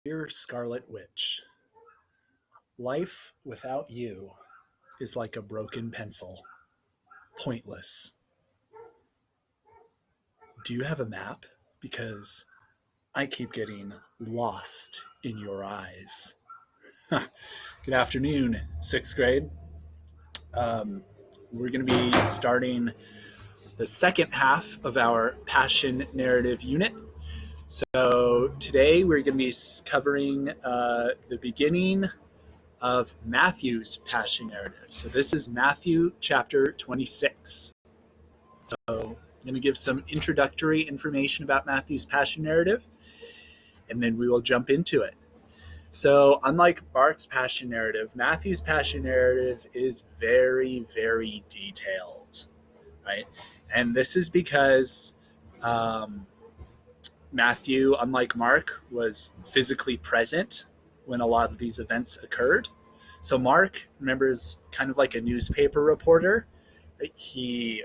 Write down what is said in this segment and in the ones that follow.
Dear Scarlet Witch, life without you is like a broken pencil, pointless. Do you have a map? Because I keep getting lost in your eyes. Good afternoon, sixth grade. Um, we're going to be starting the second half of our passion narrative unit. So today we're going to be covering the beginning of Matthew's passion narrative. So this is Matthew chapter 26. So I'm going to give some introductory information about Matthew's passion narrative, and then we will jump into it. So unlike Mark's passion narrative, Matthew's passion narrative is very, very detailed, right? And this is because Matthew, unlike Mark, was physically present when a lot of these events occurred. So Mark, remember, is kind of like a newspaper reporter. He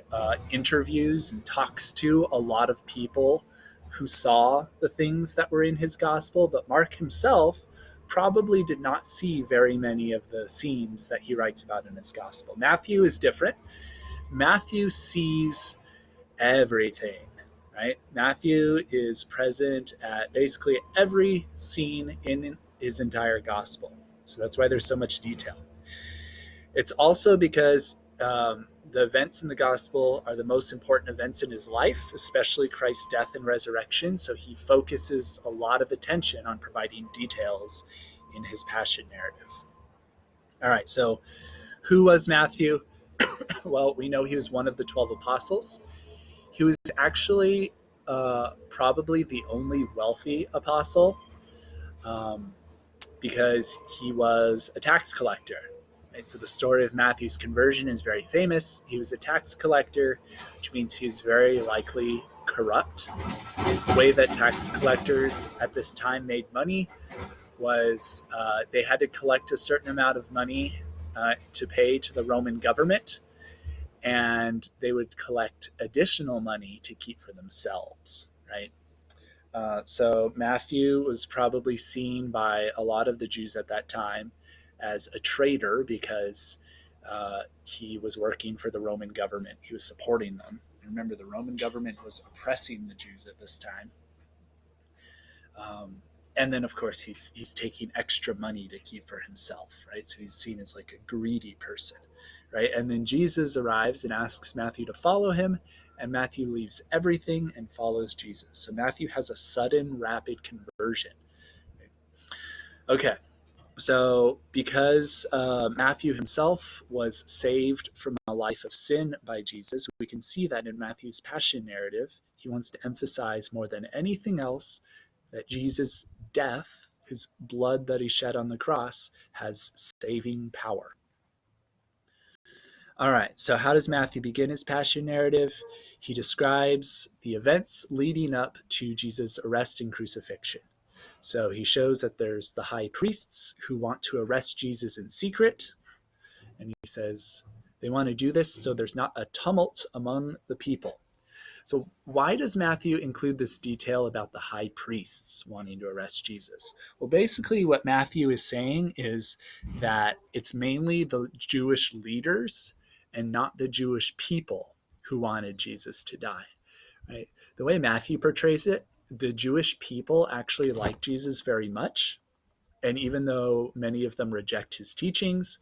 interviews and talks to a lot of people who saw the things that were in his gospel, but Mark himself probably did not see very many of the scenes that he writes about in his gospel. Matthew is different. Matthew sees everything, right? Matthew is present at basically every scene in his entire gospel. So that's why there's so much detail. It's also because the events in the gospel are the most important events in his life, especially Christ's death and resurrection. So he focuses a lot of attention on providing details in his passion narrative. All right, so who was Matthew? Well, we know he was one of the 12 apostles. He was actually probably the only wealthy apostle because he was a tax collector. Right? So the story of Matthew's conversion is very famous. He was a tax collector, which means he was very likely corrupt. The way that tax collectors at this time made money was they had to collect a certain amount of money to pay to the Roman government, and they would collect additional money to keep for themselves, right? So Matthew was probably seen by a lot of the Jews at that time as a traitor because he was working for the Roman government. He was supporting them. And remember, the Roman government was oppressing the Jews at this time. And then, of course, he's taking extra money to keep for himself, right? So he's seen as like a greedy person, right? And then Jesus arrives and asks Matthew to follow him, and Matthew leaves everything and follows Jesus. So Matthew has a sudden, rapid conversion. Right? Okay, so because Matthew himself was saved from a life of sin by Jesus, we can see that in Matthew's passion narrative, he wants to emphasize more than anything else that Jesus' death, his blood that he shed on the cross, has saving power. All right, so how does Matthew begin his passion narrative? He describes the events leading up to Jesus' arrest and crucifixion. So he shows that there's the high priests who want to arrest Jesus in secret. And he says they want to do this so there's not a tumult among the people. So why does Matthew include this detail about the high priests wanting to arrest Jesus? Well, basically what Matthew is saying is that it's mainly the Jewish leaders and not the Jewish people who wanted Jesus to die, right? The way Matthew portrays it, the Jewish people actually like Jesus very much. And even though many of them reject his teachings,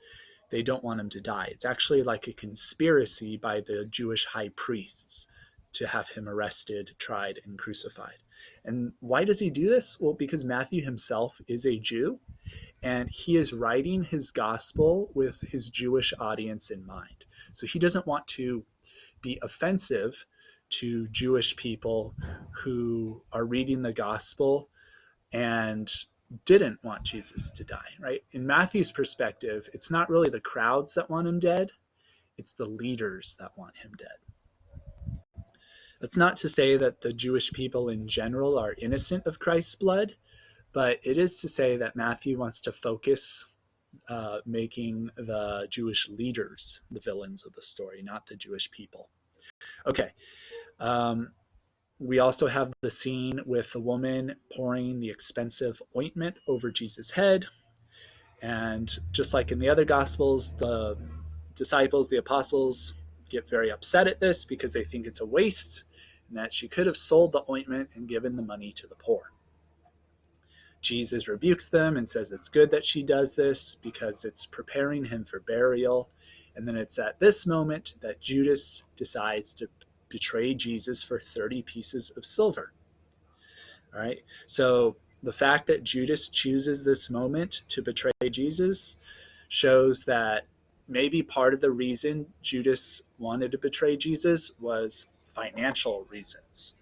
they don't want him to die. It's actually like a conspiracy by the Jewish high priests to have him arrested, tried, and crucified. And why does he do this? Well, because Matthew himself is a Jew, and he is writing his gospel with his Jewish audience in mind. So he doesn't want to be offensive to Jewish people who are reading the gospel and didn't want Jesus to die, right? In Matthew's perspective, it's not really the crowds that want him dead, it's the leaders that want him dead. That's not to say that the Jewish people in general are innocent of Christ's blood, but it is to say that Matthew wants to focus making the Jewish leaders the villains of the story, not the Jewish people. Okay. We also have the scene with the woman pouring the expensive ointment over Jesus' head. And just like in the other Gospels, the disciples, the apostles, get very upset at this because they think it's a waste and that she could have sold the ointment and given the money to the poor. Jesus rebukes them and says it's good that she does this because it's preparing him for burial. And then it's at this moment that Judas decides to betray Jesus for 30 pieces of silver. All right. So the fact that Judas chooses this moment to betray Jesus shows that maybe part of the reason Judas wanted to betray Jesus was financial reasons.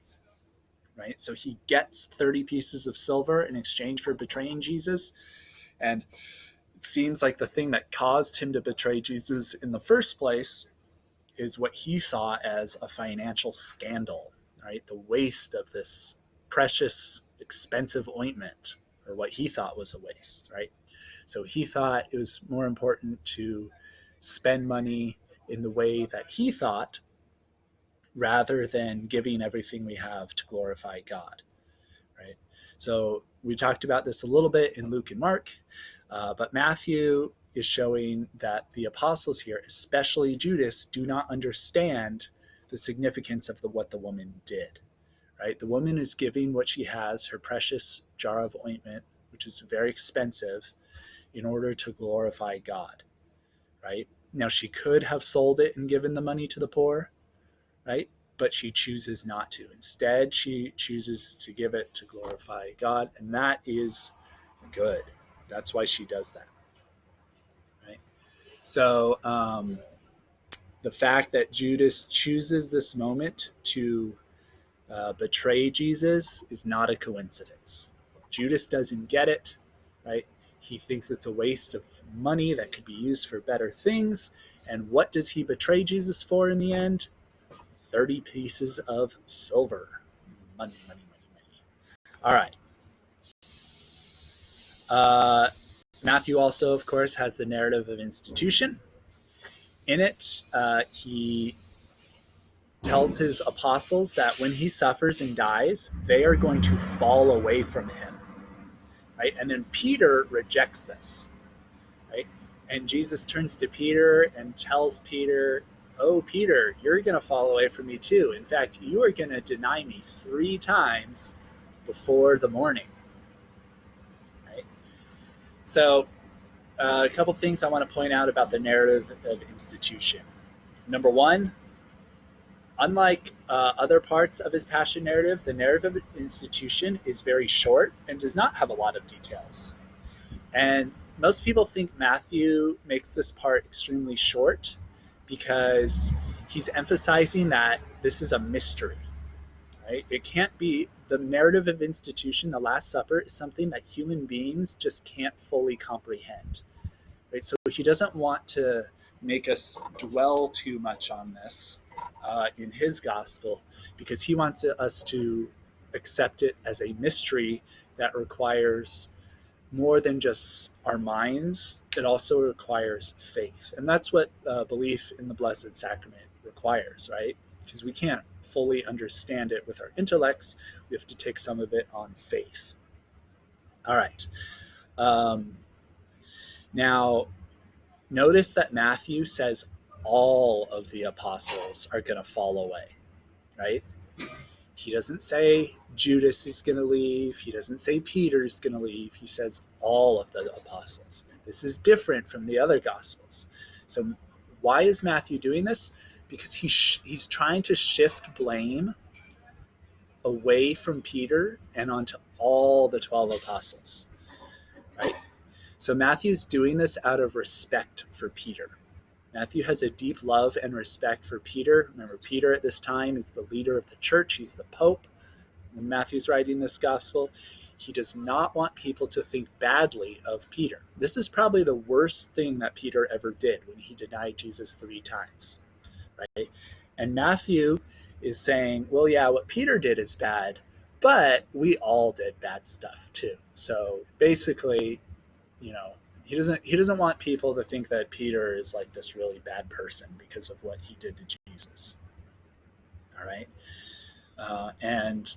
Right? So he gets 30 pieces of silver in exchange for betraying Jesus. And it seems like the thing that caused him to betray Jesus in the first place is what he saw as a financial scandal, right? The waste of this precious, expensive ointment, or what he thought was a waste, right? So he thought it was more important to spend money in the way that he thought rather than giving everything we have to glorify God, right? So we talked about this a little bit in Luke and Mark, but Matthew is showing that the apostles here, especially Judas, do not understand the significance of what the woman did, right? The woman is giving what she has, her precious jar of ointment, which is very expensive, in order to glorify God, right? Now, she could have sold it and given the money to the poor, right? But she chooses not to. Instead, she chooses to give it to glorify God, and that is good. That's why she does that, right? So the fact that Judas chooses this moment to betray Jesus is not a coincidence. Judas doesn't get it, right? He thinks it's a waste of money that could be used for better things. And what does he betray Jesus for in the end? 30 pieces of silver. Money, money, money, money. All right. Matthew also, of course, has the narrative of institution. In it, he tells his apostles that when he suffers and dies, they are going to fall away from him, right? And then Peter rejects this, right? And Jesus turns to Peter and tells Peter, oh, Peter, you're going to fall away from me too. In fact, you are going to deny me 3 times before the morning, right? So a couple things I want to point out about the narrative of institution. Number one, unlike other parts of his passion narrative, the narrative of institution is very short and does not have a lot of details. And most people think Matthew makes this part extremely short because he's emphasizing that this is a mystery, right? It can't be the narrative of institution, the Last Supper, is something that human beings just can't fully comprehend, right? So he doesn't want to make us dwell too much on this in his gospel because he wants us to accept it as a mystery that requires more than just our minds. It also requires faith. And that's what belief in the Blessed Sacrament requires, right? Because we can't fully understand it with our intellects. We have to take some of it on faith. All right. Now, notice that Matthew says all of the apostles are going to fall away, right? He doesn't say Judas is going to leave. He doesn't say Peter's going to leave. He says all of the apostles. This is different from the other gospels. So why is Matthew doing this? Because he's trying to shift blame away from Peter and onto all the 12 apostles, right? So Matthew's doing this out of respect for Peter. Matthew has a deep love and respect for Peter. Remember, Peter at this time is the leader of the church. He's the Pope. When Matthew's writing this gospel, he does not want people to think badly of Peter. This is probably the worst thing that Peter ever did when he denied Jesus 3 times, right? And Matthew is saying, well, yeah, what Peter did is bad, but we all did bad stuff too. So basically, he doesn't want people to think that Peter is like this really bad person because of what he did to Jesus. All right. and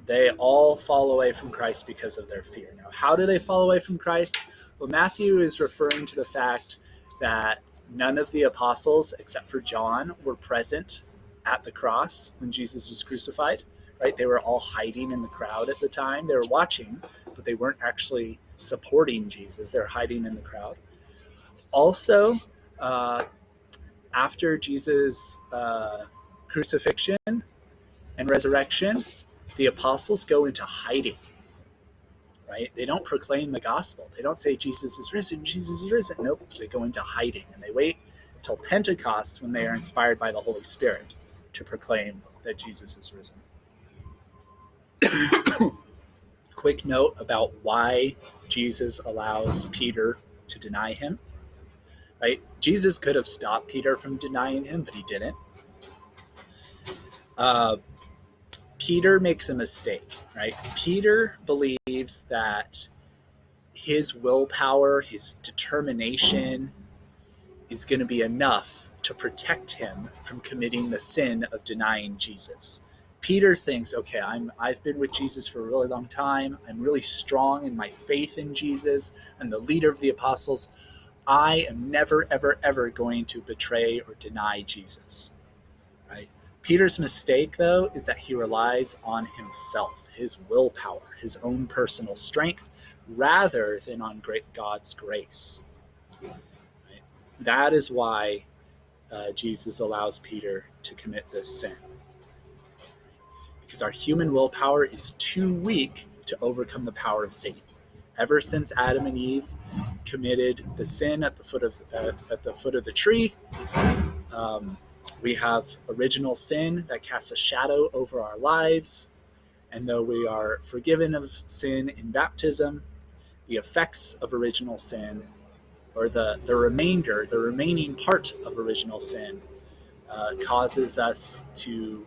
they all fall away from Christ because of their fear. Now, how do they fall away from Christ? Well, Matthew is referring to the fact that none of the apostles, except for John, were present at the cross when Jesus was crucified. Right? They were all hiding in the crowd at the time. They were watching, but they weren't actually supporting Jesus. They're hiding in the crowd. Also, after Jesus' crucifixion and resurrection, the apostles go into hiding, right? They don't proclaim the gospel. They don't say Jesus is risen, Jesus is risen. Nope, they go into hiding, and they wait until Pentecost when they are inspired by the Holy Spirit to proclaim that Jesus is risen. Quick note about why Jesus allows Peter to deny him, right? Jesus could have stopped Peter from denying him, but he didn't. Peter makes a mistake, right? Peter believes that his willpower, his determination is going to be enough to protect him from committing the sin of denying Jesus. Peter thinks, okay, I've been with Jesus for a really long time. I'm really strong in my faith in Jesus. I'm the leader of the apostles. I am never, ever, ever going to betray or deny Jesus. Right? Peter's mistake, though, is that he relies on himself, his willpower, his own personal strength, rather than on God's grace. Right? That is why Jesus allows Peter to commit this sin. Because our human willpower is too weak to overcome the power of Satan. Ever since Adam and Eve committed the sin at the foot of the tree, we have original sin that casts a shadow over our lives. And though we are forgiven of sin in baptism, the effects of original sin, or the remaining part of original sin, causes us to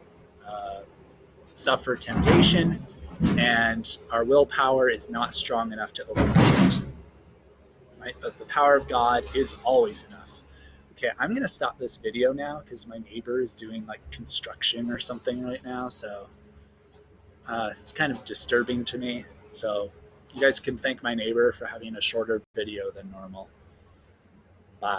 suffer temptation, and our willpower is not strong enough to overcome it. Right? But the power of God is always enough. Okay, I'm going to stop this video now because my neighbor is doing like construction or something right now, so it's kind of disturbing to me. So you guys can thank my neighbor for having a shorter video than normal.